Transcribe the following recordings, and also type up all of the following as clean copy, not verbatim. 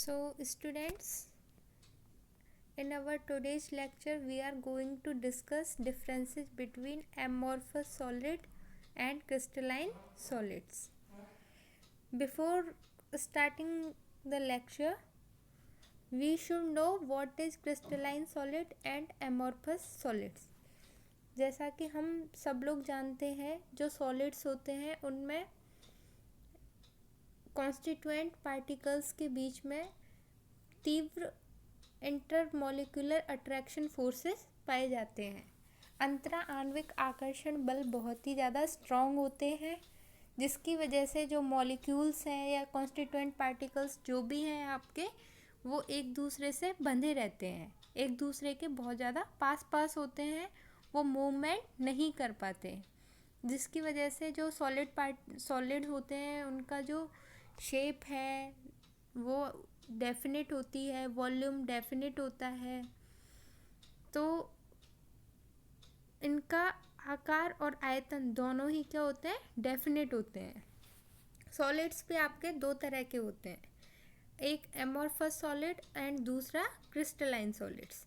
So students, in our today's lecture we are going to discuss differences between amorphous solid and crystalline solids. Before starting the lecture, we should know what is crystalline solid and amorphous solids. जैसा कि हम सब लोग जानते हैं, जो solids होते हैं उनमें कॉन्स्टिट्यूएंट पार्टिकल्स के बीच में तीव्र इंटरमॉलिक्यूलर अट्रैक्शन फोर्सेस पाए जाते हैं। अंतरा आणविक आकर्षण बल बहुत ही ज़्यादा स्ट्रॉन्ग होते हैं, जिसकी वजह से जो मॉलिक्यूल्स हैं या कॉन्स्टिट्यूएंट पार्टिकल्स जो भी हैं आपके, वो एक दूसरे से बंधे रहते हैं, एक दूसरे के बहुत ज़्यादा पास पास होते हैं, वो मूवमेंट नहीं कर पाते, जिसकी वजह से जो सॉलिड होते हैं उनका जो शेप है वो डेफिनेट होती है, वॉल्यूम डेफिनेट होता है, तो इनका आकार और आयतन दोनों ही क्या होते हैं, डेफिनेट होते हैं। सॉलिड्स पे आपके दो तरह के होते हैं, एक एमॉर्फस सॉलिड एंड दूसरा क्रिस्टलाइन सॉलिड्स।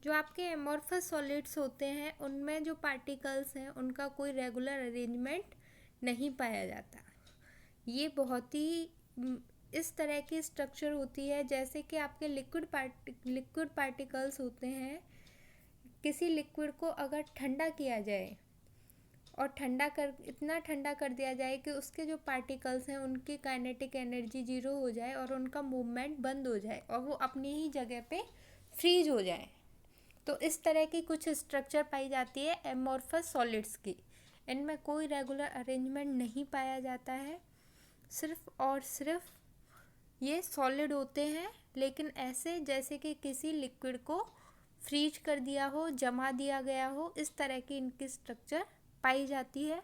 जो आपके एमॉर्फस सॉलिड्स होते हैं उनमें जो पार्टिकल्स हैं उनका कोई रेगुलर अरेंजमेंट नहीं पाया जाता। ये बहुत ही इस तरह की स्ट्रक्चर होती है जैसे कि आपके लिक्विड पार्टिकल्स होते हैं। किसी लिक्विड को अगर ठंडा किया जाए और इतना ठंडा कर दिया जाए कि उसके जो पार्टिकल्स हैं उनकी काइनेटिक एनर्जी जीरो हो जाए और उनका मूवमेंट बंद हो जाए और वो अपनी ही जगह पे फ्रीज हो जाए, तो इस तरह की कुछ स्ट्रक्चर पाई जाती है एमॉर्फस सॉलिड्स की। इनमें कोई रेगुलर अरेंजमेंट नहीं पाया जाता है, सिर्फ और सिर्फ ये सॉलिड होते हैं, लेकिन ऐसे जैसे कि किसी लिक्विड को फ्रीज कर दिया हो, जमा दिया गया हो, इस तरह की इनकी स्ट्रक्चर पाई जाती है।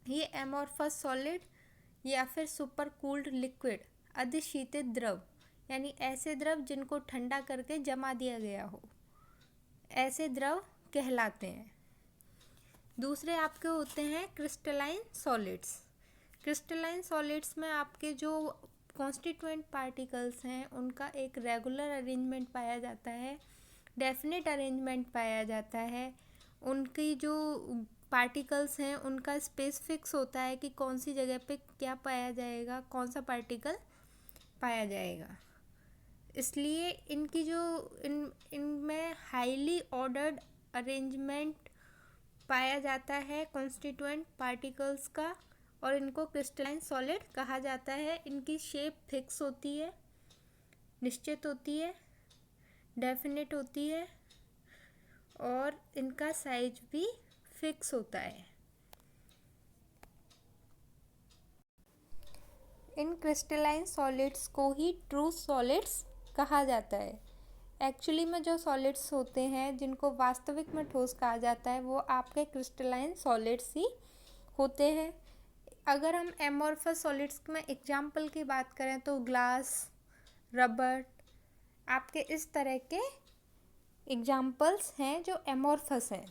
ये एमॉर्फस सॉलिड या फिर सुपर कूल्ड लिक्विड, अधिशीतित द्रव, यानी ऐसे द्रव जिनको ठंडा करके जमा दिया गया हो, ऐसे द्रव कहलाते हैं। दूसरे आपके होते हैं क्रिस्टलाइन सॉलिड्स। क्रिस्टलाइन सॉलिड्स में आपके जो कॉन्स्टिट्यूएंट पार्टिकल्स हैं उनका एक रेगुलर अरेंजमेंट पाया जाता है, डेफिनेट अरेंजमेंट पाया जाता है। उनकी जो पार्टिकल्स हैं उनका स्पेस फिक्स होता है कि कौन सी जगह पे क्या पाया जाएगा, कौन सा पार्टिकल पाया जाएगा। इसलिए इनकी जो इनमें हाईली ऑर्डर्ड अरेंजमेंट पाया जाता है कॉन्स्टिट्यूएंट पार्टिकल्स का, और इनको क्रिस्टलाइन सॉलिड कहा जाता है। इनकी शेप फिक्स होती है, निश्चित होती है, डेफिनेट होती है, और इनका साइज भी फिक्स होता है। इन क्रिस्टलाइन सॉलिड्स को ही ट्रू सॉलिड्स कहा जाता है। एक्चुअली में जो सॉलिड्स होते हैं जिनको वास्तविक में ठोस कहा जाता है वो आपके क्रिस्टलाइन सॉलिड्स ही होते हैं। अगर हम एमॉर्फस सॉलिड्स में एग्जाम्पल की बात करें तो ग्लास, रबर, आपके इस तरह के एग्जाम्पल्स हैं जो एमॉर्फस हैं।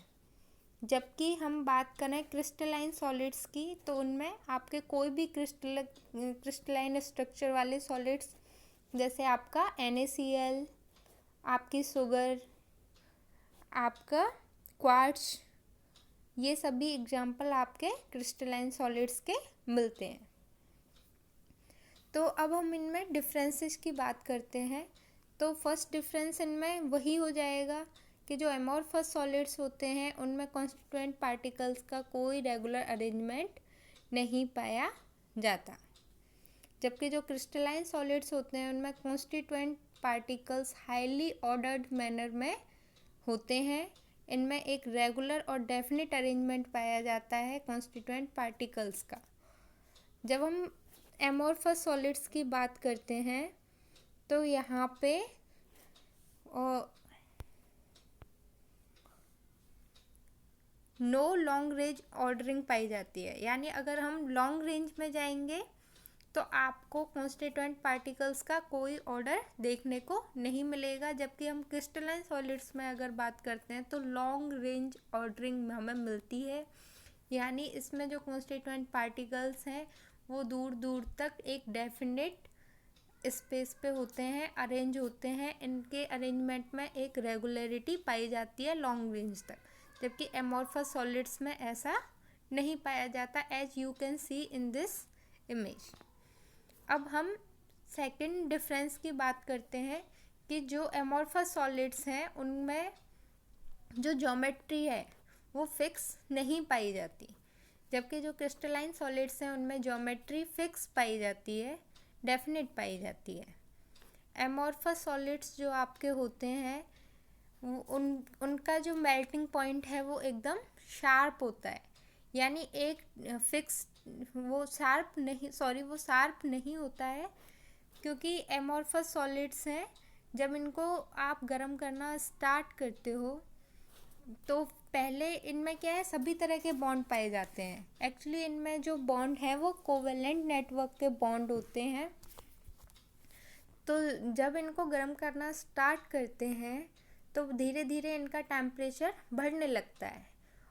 जबकि हम बात करें क्रिस्टलाइन सॉलिड्स की तो उनमें आपके कोई भी क्रिस्टलाइन स्ट्रक्चर वाले सॉलिड्स, जैसे आपका NaCl, आपकी शुगर, आपका क्वार्ट्ज, ये सभी एग्जाम्पल आपके क्रिस्टलाइन सॉलिड्स के मिलते हैं। तो अब हम इनमें डिफरेंसेस की बात करते हैं। तो फर्स्ट डिफरेंस इनमें वही हो जाएगा कि जो एमॉर्फस सॉलिड्स होते हैं उनमें कॉन्स्टिट्यूएंट पार्टिकल्स का कोई रेगुलर अरेंजमेंट नहीं पाया जाता, जबकि जो क्रिस्टलाइन सॉलिड्स होते हैं उनमें constituent particles highly ordered manner में होते हैं। इनमें एक रेगुलर और डेफिनेट अरेंजमेंट पाया जाता है कॉन्स्टिट्यूएंट पार्टिकल्स का। जब हम एमॉर्फस सॉलिड्स की बात करते हैं तो यहाँ पे नो लॉन्ग रेंज ऑर्डरिंग पाई जाती है, यानी अगर हम लॉन्ग रेंज में जाएंगे तो आपको कॉन्स्टिट्यूएंट पार्टिकल्स का कोई ऑर्डर देखने को नहीं मिलेगा। जबकि हम क्रिस्टलाइन सॉलिड्स में अगर बात करते हैं तो लॉन्ग रेंज ऑर्डरिंग हमें मिलती है, यानी इसमें जो कॉन्स्टिट्यूएंट पार्टिकल्स हैं वो दूर दूर तक एक डेफिनेट स्पेस पे होते हैं, अरेंज होते हैं, इनके अरेंजमेंट में एक रेगुलरिटी पाई जाती है लॉन्ग रेंज तक, जबकि एमॉर्फस सॉलिड्स में ऐसा नहीं पाया जाता, as you can see in this image. अब हम सेकंड डिफरेंस की बात करते हैं कि जो एमॉर्फस सॉलिड्स हैं उनमें जो ज्योमेट्री है वो फिक्स नहीं पाई जाती, जबकि जो क्रिस्टलाइन सॉलिड्स हैं उनमें ज्योमेट्री फिक्स पाई जाती है, डेफिनेट पाई जाती है। एमॉर्फस सॉलिड्स जो आपके होते हैं उनका जो मेल्टिंग पॉइंट है वो एकदम शार्प होता है, यानी एक फिक्स वो शार्प नहीं होता है, क्योंकि एमॉर्फस सॉलिड्स हैं, जब इनको आप गर्म करना स्टार्ट करते हो तो पहले इनमें क्या है, सभी तरह के बॉन्ड पाए जाते हैं। एक्चुअली इनमें जो बॉन्ड है वो कोवेलेंट नेटवर्क के बॉन्ड होते हैं। तो जब इनको गर्म करना स्टार्ट करते हैं तो धीरे धीरे इनका टेम्परेचर बढ़ने लगता है,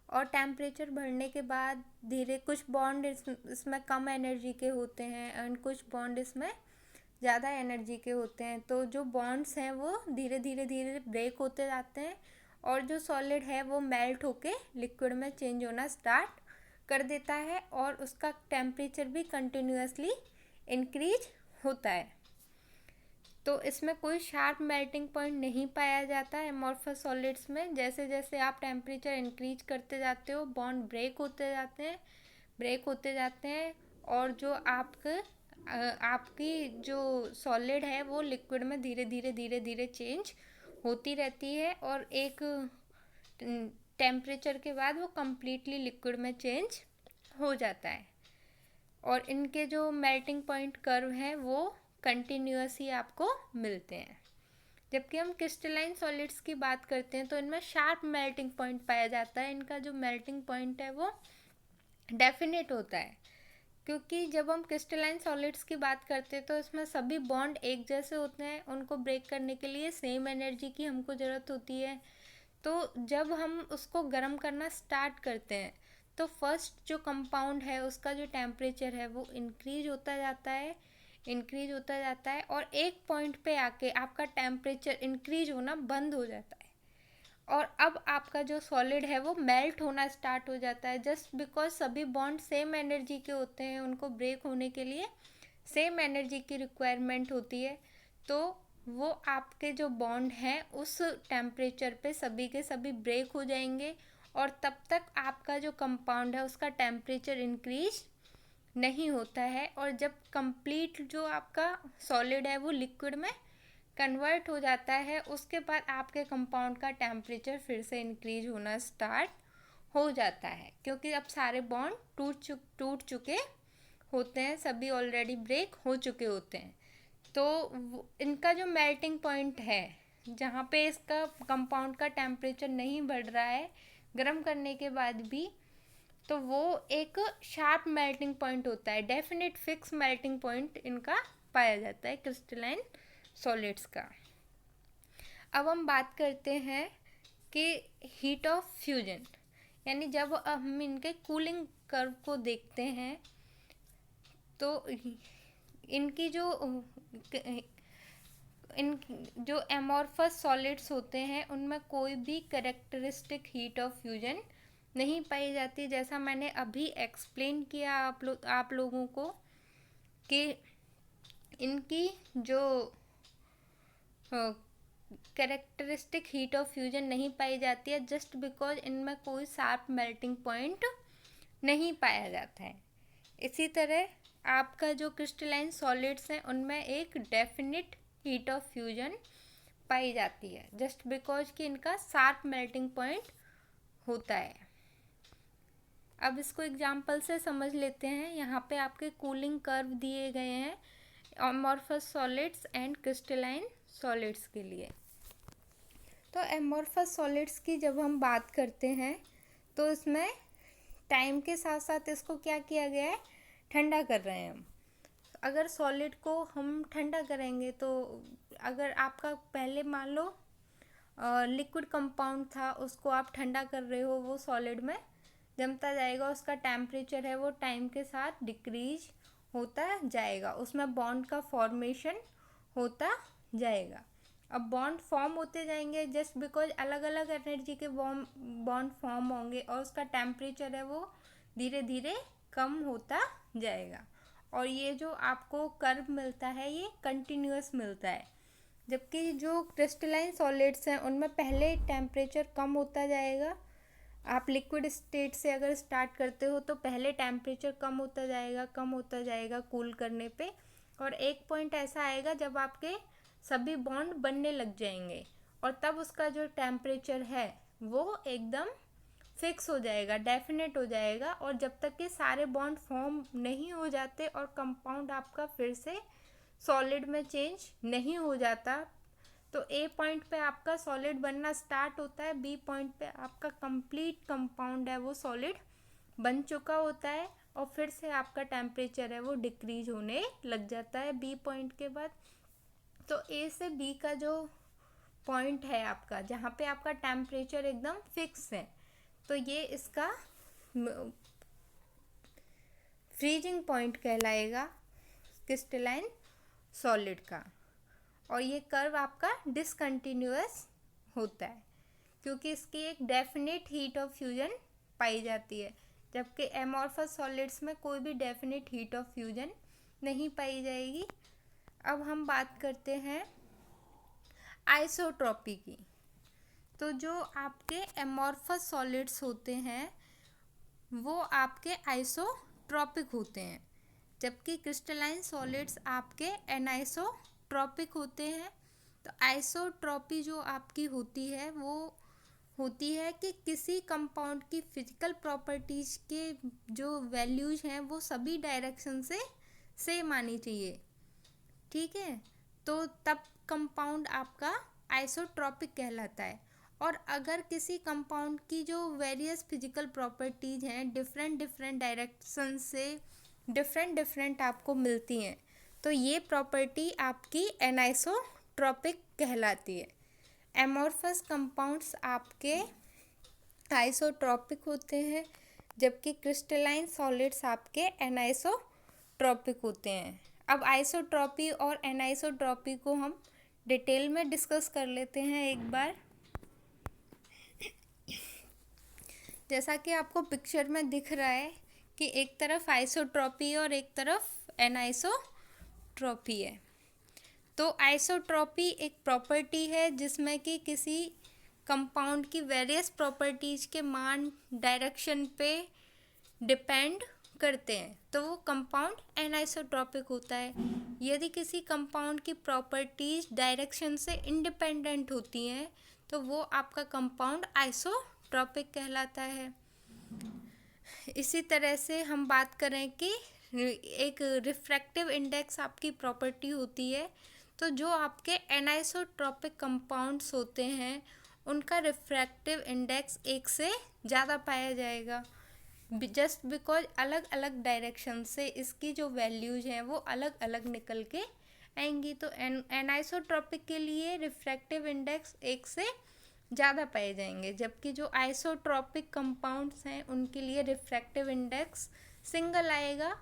और टेम्परेचर बढ़ने के बाद धीरे कुछ बॉन्ड इसमें कम एनर्जी के होते हैं एंड कुछ बॉन्ड इसमें ज़्यादा एनर्जी के होते हैं। तो जो बॉन्ड्स हैं वो धीरे धीरे ब्रेक होते जाते हैं, और जो सॉलिड है वो मेल्ट होके लिक्विड में चेंज होना स्टार्ट कर देता है, और उसका टेम्परेचर भी कंटिन्यूसली इंक्रीज होता है। तो इसमें कोई शार्प मेल्टिंग पॉइंट नहीं पाया जाता है एमॉर्फस सॉलिड्स में। जैसे जैसे आप टेम्परेचर इंक्रीज करते जाते हो बॉन्ड ब्रेक होते जाते हैं, और जो आपकी जो सॉलिड है वो लिक्विड में धीरे धीरे चेंज होती रहती है, और एक टेम्परेचर के बाद वो कम्प्लीटली लिक्विड में चेंज हो जाता है, और इनके जो मेल्टिंग पॉइंट कर्व हैं वो कंटिन्यूस ही आपको मिलते हैं। जबकि हम क्रिस्टलाइन सॉलिड्स की बात करते हैं तो इनमें शार्प मेल्टिंग पॉइंट पाया जाता है, इनका जो मेल्टिंग पॉइंट है वो डेफिनेट होता है, क्योंकि जब हम क्रिस्टलाइन सॉलिड्स की बात करते हैं तो इसमें सभी बॉन्ड एक जैसे होते हैं, उनको ब्रेक करने के लिए सेम एनर्जी की हमको ज़रूरत होती है। तो जब हम उसको गर्म करना स्टार्ट करते हैं तो फर्स्ट जो कंपाउंड है उसका जो टेम्परेचर है वो इंक्रीज होता जाता है और एक पॉइंट पे आके आपका टेम्परेचर इंक्रीज होना बंद हो जाता है, और अब आपका जो सॉलिड है वो मेल्ट होना स्टार्ट हो जाता है, जस्ट बिकॉज सभी बॉन्ड सेम एनर्जी के होते हैं, उनको ब्रेक होने के लिए सेम एनर्जी की रिक्वायरमेंट होती है। तो वो आपके जो बॉन्ड हैं उस टेम्परेचर पे सभी के सभी ब्रेक हो जाएंगे, और तब तक आपका जो कंपाउंड है उसका टेम्परेचर इंक्रीज नहीं होता है, और जब कंप्लीट जो आपका सॉलिड है वो लिक्विड में कन्वर्ट हो जाता है उसके बाद आपके कंपाउंड का टेम्परेचर फिर से इंक्रीज होना स्टार्ट हो जाता है, क्योंकि अब सारे बॉन्ड टूट चुके होते हैं, सभी ऑलरेडी ब्रेक हो चुके होते हैं। तो इनका जो मेल्टिंग पॉइंट है जहाँ पे इसका कंपाउंड का टेम्परेचर नहीं बढ़ रहा है गर्म करने के बाद भी, तो वो एक शार्प मेल्टिंग पॉइंट होता है, डेफिनेट फिक्स मेल्टिंग पॉइंट इनका पाया जाता है क्रिस्टलाइन सॉलिड्स का। अब हम बात करते हैं कि हीट ऑफ फ्यूजन, यानी जब हम इनके कूलिंग कर्व को देखते हैं तो इनकी जो एमॉर्फस सॉलिड्स होते हैं उनमें कोई भी कैरेक्टरिस्टिक हीट ऑफ फ्यूजन नहीं पाई जाती। जैसा मैंने अभी एक्सप्लेन किया आप लोगों को कि इनकी जो कैरेक्टरिस्टिक हीट ऑफ फ्यूजन नहीं पाई जाती है, जस्ट बिकॉज इनमें कोई शार्प मेल्टिंग पॉइंट नहीं पाया जाता है। इसी तरह आपका जो क्रिस्टलाइन सॉलिड्स हैं उनमें एक डेफिनिट हीट ऑफ फ्यूजन पाई जाती है, जस्ट बिकॉज कि इनका शार्प मेल्टिंग पॉइंट होता है। अब इसको एग्जाम्पल से समझ लेते हैं। यहाँ पे आपके कूलिंग कर्व दिए गए हैं amorphous solids and crystalline solids के लिए। तो एमॉर्फस सॉलिड्स की जब हम बात करते हैं तो इसमें टाइम के साथ साथ इसको क्या किया गया है, ठंडा कर रहे हैं हम। अगर सॉलिड को हम ठंडा करेंगे तो अगर आपका पहले मान लो लिक्विड कंपाउंड था उसको आप ठंडा कर रहे हो, वो सॉलिड में जमता जाएगा, उसका टेम्परेचर है वो टाइम के साथ डिक्रीज होता जाएगा, उसमें बॉन्ड का फॉर्मेशन होता जाएगा। अब बॉन्ड फॉर्म होते जाएंगे जस्ट बिकॉज अलग अलग एनर्जी के बॉन्ड फॉर्म होंगे और उसका टेम्परेचर है वो धीरे धीरे कम होता जाएगा। और ये जो आपको कर्व मिलता है ये कंटिन्यूअस मिलता है, जबकि जो क्रिस्टलाइन सॉलिड्स हैं उनमें पहले टेम्परेचर कम होता जाएगा। आप लिक्विड स्टेट से अगर स्टार्ट करते हो तो पहले टेम्परेचर कम होता जाएगा कूल करने पे, और एक पॉइंट ऐसा आएगा जब आपके सभी बॉन्ड बनने लग जाएंगे और तब उसका जो टेम्परेचर है वो एकदम फिक्स हो जाएगा, डेफिनेट हो जाएगा। और जब तक कि सारे बॉन्ड फॉर्म नहीं हो जाते और कंपाउंड आपका फिर से सॉलिड में चेंज नहीं हो जाता, तो ए पॉइंट पे आपका सॉलिड बनना स्टार्ट होता है, बी पॉइंट पे आपका कंप्लीट कंपाउंड है वो सॉलिड बन चुका होता है, और फिर से आपका टेम्परेचर है वो डिक्रीज होने लग जाता है बी पॉइंट के बाद। तो ए से बी का जो पॉइंट है आपका, जहाँ पे आपका टेम्परेचर एकदम फिक्स है, तो ये इसका फ्रीजिंग पॉइंट कहलाएगा क्रिस्टलाइन सॉलिड का। और ये कर्व आपका डिसकंटिन्यूअस होता है क्योंकि इसकी एक डेफिनेट हीट ऑफ फ्यूजन पाई जाती है, जबकि एमॉर्फस सॉलिड्स में कोई भी डेफिनेट हीट ऑफ फ्यूजन नहीं पाई जाएगी। अब हम बात करते हैं आइसोट्रॉपी की। तो जो आपके एमॉर्फस सॉलिड्स होते हैं वो आपके आइसोट्रॉपिक होते हैं, जबकि क्रिस्टलाइन सॉलिड्स आपके एनाइसोट्रॉपिक होते हैं। तो आइसोट्रॉपी जो आपकी होती है वो होती है कि किसी कंपाउंड की फिजिकल प्रॉपर्टीज के जो वैल्यूज हैं वो सभी डायरेक्शन से सेम आनी चाहिए, ठीक है, तो तब कंपाउंड आपका आइसोट्रॉपिक कहलाता है। और अगर किसी कंपाउंड की जो वेरियस फिजिकल प्रॉपर्टीज हैं डिफरेंट डायरेक्शन से डिफरेंट आपको मिलती हैं, तो ये प्रॉपर्टी आपकी एनाइसोट्रॉपिक कहलाती है। एमॉर्फस कंपाउंड्स आपके आइसोट्रॉपिक होते हैं, जबकि क्रिस्टलाइन सॉलिड्स आपके एनाइसोट्रॉपिक होते हैं। अब आइसोट्रॉपी और एनाइसोट्रॉपी को हम डिटेल में डिस्कस कर लेते हैं एक बार। जैसा कि आपको पिक्चर में दिख रहा है कि एक तरफ आइसोट्रॉपी और एक तरफ एनाइसोट्रॉपी है। तो आइसोट्रॉपी एक प्रॉपर्टी है जिसमें कि किसी कंपाउंड की वेरियस प्रॉपर्टीज के मान डायरेक्शन पे डिपेंड करते हैं, तो वो कंपाउंड एनाइसोट्रॉपिक होता है। यदि किसी कंपाउंड की प्रॉपर्टीज डायरेक्शन से इंडिपेंडेंट होती हैं तो वो आपका कंपाउंड आइसोट्रॉपिक कहलाता है। इसी तरह से हम बात करें कि एक रिफ्रैक्टिव इंडेक्स आपकी प्रॉपर्टी होती है, तो जो आपके एनाइसोट्रॉपिक कंपाउंड्स होते हैं उनका रिफ्रैक्टिव इंडेक्स 1 से ज़्यादा पाया जाएगा, जस्ट बिकॉज अलग अलग डायरेक्शन से इसकी जो वैल्यूज हैं वो अलग अलग निकल के आएंगी। तो एनाइसोट्रॉपिक के लिए रिफ्रैक्टिव इंडेक्स 1 से ज़्यादा पाए जाएंगे, जबकि जो आइसोट्रॉपिक कंपाउंड्स हैं उनके लिए रिफ्रैक्टिव इंडेक्स सिंगल आएगा,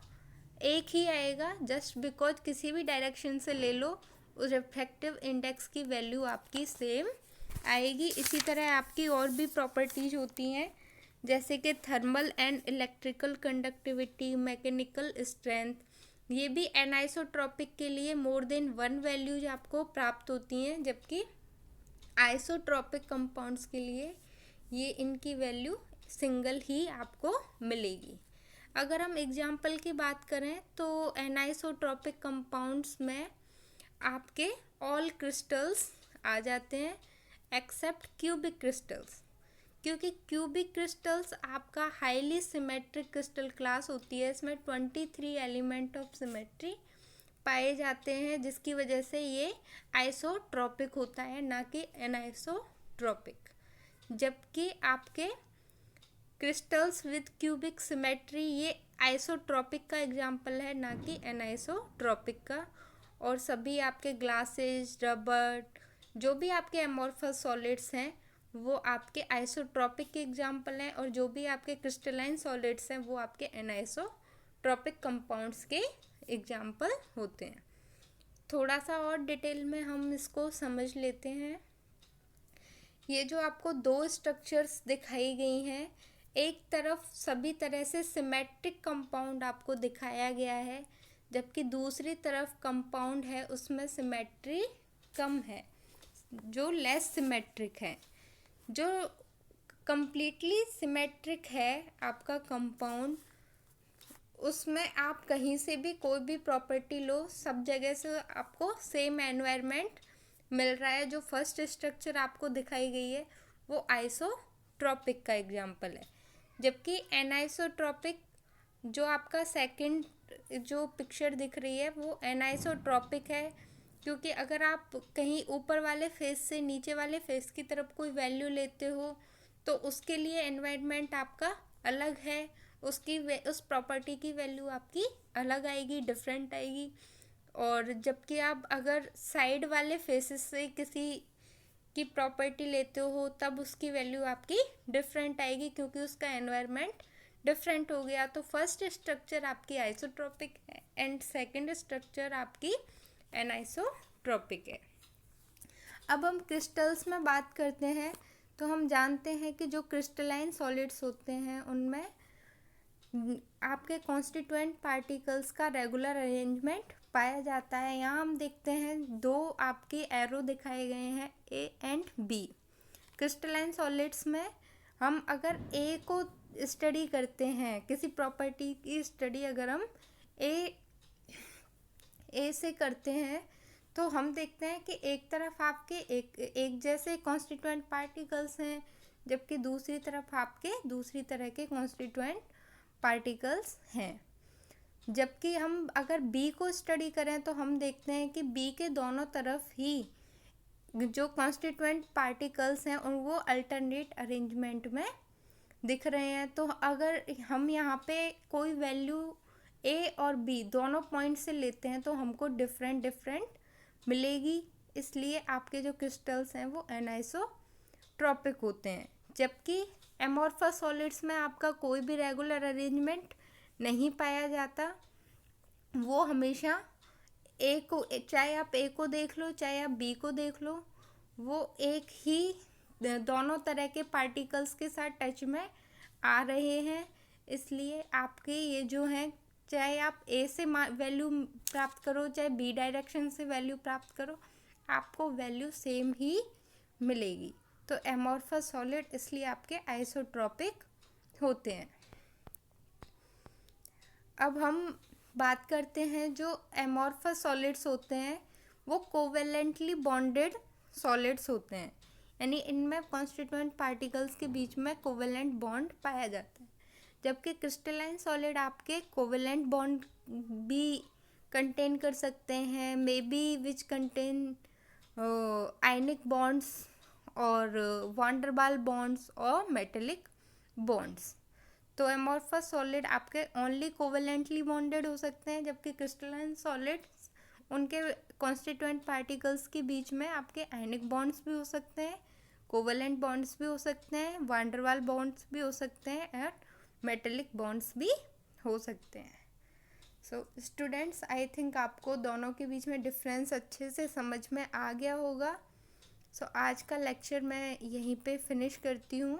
एक ही आएगा, जस्ट बिकॉज किसी भी डायरेक्शन से ले लो उस रिफ्रैक्टिव इंडेक्स की वैल्यू आपकी सेम आएगी। इसी तरह आपकी और भी प्रॉपर्टीज होती हैं जैसे कि thermal and electrical conductivity, mechanical strength, ये भी एनाइसोट्रॉपिक के लिए मोर देन 1 वैल्यूज आपको प्राप्त होती हैं, जबकि आइसोट्रॉपिक कंपाउंड्स के लिए ये इनकी वैल्यू सिंगल ही आपको मिलेगी। अगर हम एग्जाम्पल की बात करें तो एनाइसोट्रॉपिक कंपाउंड्स में आपके ऑल क्रिस्टल्स आ जाते हैं एक्सेप्ट क्यूबिक क्रिस्टल्स, क्योंकि क्यूबिक क्रिस्टल्स आपका हाईली सिमेट्रिक क्रिस्टल क्लास होती है। इसमें 23 एलिमेंट ऑफ सिमेट्री पाए जाते हैं, जिसकी वजह से ये आइसोट्रॉपिक होता है, ना कि एनाइसोट्रॉपिक। जबकि आपके क्रिस्टल्स विद क्यूबिक सिमेट्री ये आइसोट्रॉपिक का एग्जाम्पल है, ना कि एनाइसोट्रॉपिक का। और सभी आपके ग्लासेस, रबर, जो भी आपके एमॉर्फस सॉलिड्स हैं वो आपके आइसोट्रॉपिक के एग्जाम्पल हैं, और जो भी आपके क्रिस्टलाइन सॉलिड्स हैं वो आपके एनाइसोट्रॉपिक कंपाउंड्स के एग्जाम्पल होते हैं। थोड़ा सा और डिटेल में हम इसको समझ लेते हैं। ये जो आपको दो स्ट्रक्चर्स दिखाई गई हैं, एक तरफ सभी तरह से सिमेट्रिक कंपाउंड आपको दिखाया गया है, जबकि दूसरी तरफ कंपाउंड है उसमें सिमेट्री कम है, जो लेस सिमेट्रिक है। जो कंप्लीटली सिमेट्रिक है आपका कंपाउंड, उसमें आप कहीं से भी कोई भी प्रॉपर्टी लो, सब जगह से आपको सेम एनवायरनमेंट मिल रहा है। जो फर्स्ट स्ट्रक्चर आपको दिखाई गई है वो आइसोट्रॉपिक का एग्जांपल है, जबकि एनाइसोट्रॉपिक जो आपका सेकंड जो पिक्चर दिख रही है वो एनाइसोट्रॉपिक है, क्योंकि अगर आप कहीं ऊपर वाले फेस से नीचे वाले फेस की तरफ कोई वैल्यू लेते हो तो उसके लिए एनवायरनमेंट आपका अलग है, उस प्रॉपर्टी की वैल्यू आपकी अलग आएगी, डिफरेंट आएगी। और जबकि आप अगर साइड वाले फेसेस से किसी की प्रॉपर्टी लेते हो तब उसकी वैल्यू आपकी डिफरेंट आएगी, क्योंकि उसका एनवायरनमेंट डिफरेंट हो गया। तो फर्स्ट स्ट्रक्चर आपकी आइसोट्रॉपिक है एंड सेकंड स्ट्रक्चर आपकी एनाइसोट्रॉपिक है। अब हम क्रिस्टल्स में बात करते हैं तो हम जानते हैं कि जो क्रिस्टलाइन सॉलिड्स होते हैं उनमें आपके कॉन्स्टिट्यूएंट पार्टिकल्स का रेगुलर अरेंजमेंट पाया जाता है। यहाँ हम देखते हैं दो आपके एरो दिखाए गए हैं, A and B. Crystalline solids में हम अगर ए को स्टडी करते हैं, किसी प्रॉपर्टी की स्टडी अगर हम ए से करते हैं तो हम देखते हैं कि एक तरफ आपके एक जैसे कॉन्स्टिट्यूएंट पार्टिकल्स हैं, जबकि दूसरी तरफ आपके दूसरी तरह के कॉन्स्टिट्यूएंट पार्टिकल्स हैं। जबकि हम अगर बी को स्टडी करें तो हम देखते हैं कि बी के दोनों तरफ ही जो कॉन्स्टिट्यूएंट पार्टिकल्स हैं वो अल्टरनेट अरेंजमेंट में दिख रहे हैं। तो अगर हम यहाँ पे कोई वैल्यू ए और बी दोनों पॉइंट से लेते हैं तो हमको डिफरेंट मिलेगी, इसलिए आपके जो क्रिस्टल्स हैं वो एनाइसोट्रॉपिक होते हैं। जबकि एमॉर्फस सॉलिड्स में आपका कोई भी रेगुलर अरेंजमेंट नहीं पाया जाता, वो हमेशा ए को, चाहे आप ए को देख लो चाहे आप बी को देख लो, वो एक ही दोनों तरह के पार्टिकल्स के साथ टच में आ रहे हैं। इसलिए आपके ये जो हैं, चाहे आप ए से वैल्यू प्राप्त करो चाहे बी डायरेक्शन से वैल्यू प्राप्त करो, आपको वैल्यू सेम ही मिलेगी। तो एमॉर्फस सॉलिड इसलिए आपके आइसोट्रॉपिक होते हैं। अब हम बात करते हैं जो एमॉर्फस सॉलिड्स होते हैं वो कोवेलेंटली बॉन्डेड सॉलिड्स होते हैं, यानी इनमें कॉन्स्टिट्यूएंट पार्टिकल्स के बीच में कोवेलेंट बॉन्ड पाया जाता है। जबकि क्रिस्टलाइन सॉलिड आपके कोवेलेंट बॉन्ड भी कंटेन कर सकते हैं, may be which contain ionic bonds और वांडरबाल बॉन्ड्स और मेटेलिक बॉन्ड्स। तो एमॉर्फस सॉलिड आपके ओनली कोवेलेंटली बॉन्डेड हो सकते हैं, जबकि क्रिस्टलाइन सॉलिड्स उनके कॉन्स्टिट्यूएंट पार्टिकल्स के बीच में आपके आयनिक बॉन्ड्स भी हो सकते हैं, कोवेलेंट बॉन्ड्स भी हो सकते हैं, वांडरवाल बॉन्ड्स भी हो सकते हैं और मेटेलिक बॉन्ड्स भी हो सकते हैं। सो स्टूडेंट्स, आई थिंक आपको दोनों के बीच में डिफरेंस अच्छे से समझ में आ गया होगा। सो आज का लेक्चर मैं यहीं पे फिनिश करती हूँ।